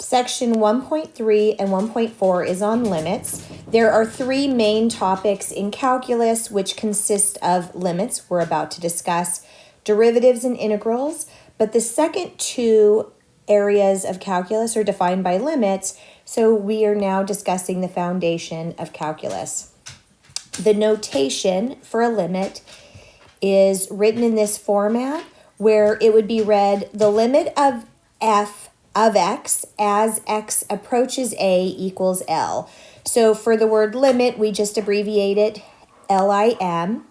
Section 1.3 and 1.4 is on limits. There are three main topics in calculus which consist of limits, we're about to discuss, derivatives and integrals, but the second two areas of calculus are defined by limits, so we are now discussing the foundation of calculus. The notation for a limit is written in this format where it would be read, the limit of f of x as x approaches a equals L. So for the word limit, we just abbreviate it LIM.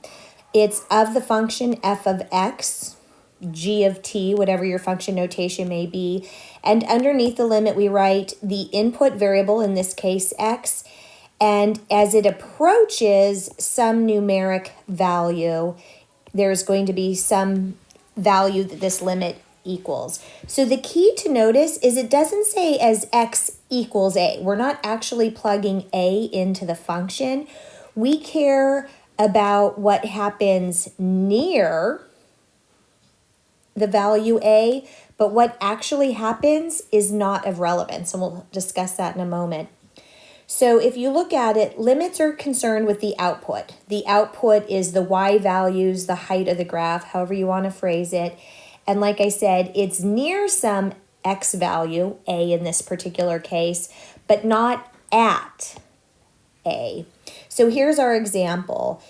It's of the function f of x, g of t, whatever your function notation may be. And underneath the limit, we write the input variable, in this case x, and as it approaches some numeric value, there's going to be some value that this limit equals. So the key to notice is it doesn't say as x equals a. We're not actually plugging a into the function. We care about what happens near the value a, but what actually happens is not of relevance, and we'll discuss that in a moment. So if you look at it, limits are concerned with the output. The output is the y values, the height of the graph, however you want to phrase it. And like I said, it's near some x value, a in this particular case, but not at a. So here's our example.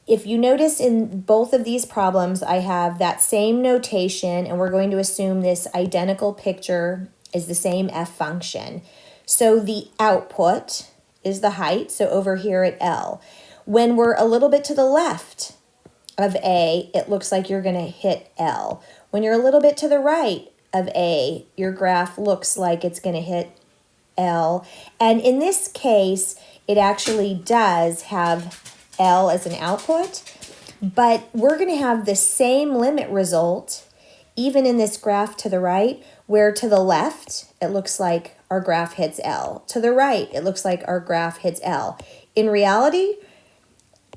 If you notice in both of these problems, I have that same notation, and we're going to assume this identical picture is the same f function. So the output is the height, so over here at L. When we're a little bit to the left of A, it looks like you're going to hit L. When you're a little bit to the right of A, your graph looks like it's going to hit L. And in this case, it actually does have L as an output, but we're going to have the same limit result even in this graph to the right, where to the left, it looks like our graph hits L. To the right, it looks like our graph hits L. In reality,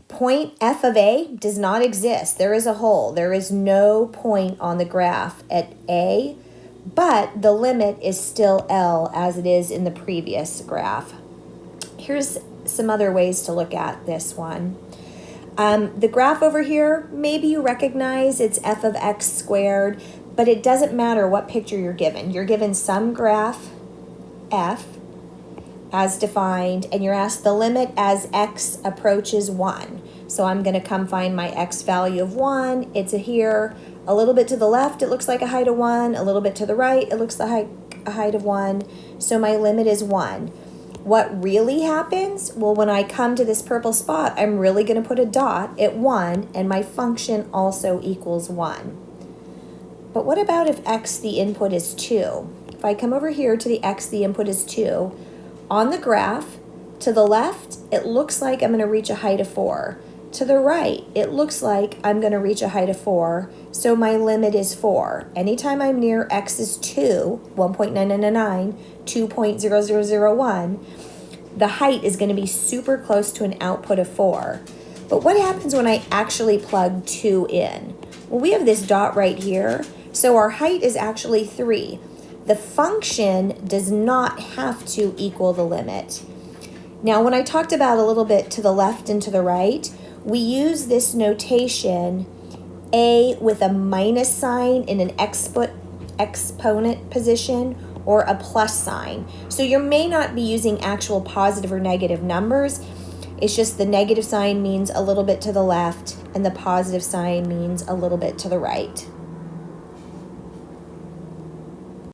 point f of a does not exist. There is a hole. There is no point on the graph at a, but the limit is still L as it is in the previous graph. Here's some other ways to look at this one. The graph over here, maybe you recognize it's f of x squared, but it doesn't matter what picture you're given. You're given some graph f as defined, and you're asked the limit as x approaches 1. So I'm going to come find my x value of 1. It's here. A little bit to the left, it looks like a height of 1. A little bit to the right, it looks like a height of 1. So my limit is 1. What really happens? Well, when I come to this purple spot, I'm really going to put a dot at 1, and my function also equals 1. But what about if x, the input, is 2? If I come over here to the x, the input is 2, on the graph, to the left, it looks like I'm going to reach a height of 4. To the right, it looks like I'm going to reach a height of 4, so my limit is 4. Anytime I'm near x is 2, 1.9999, 2.0001, the height is going to be super close to an output of 4. But what happens when I actually plug 2 in? Well, we have this dot right here, so our height is actually 3. The function does not have to equal the limit. Now, when I talked about a little bit to the left and to the right, we use this notation a with a minus sign in an exponent position or a plus sign. So you may not be using actual positive or negative numbers. It's just the negative sign means a little bit to the left and the positive sign means a little bit to the right.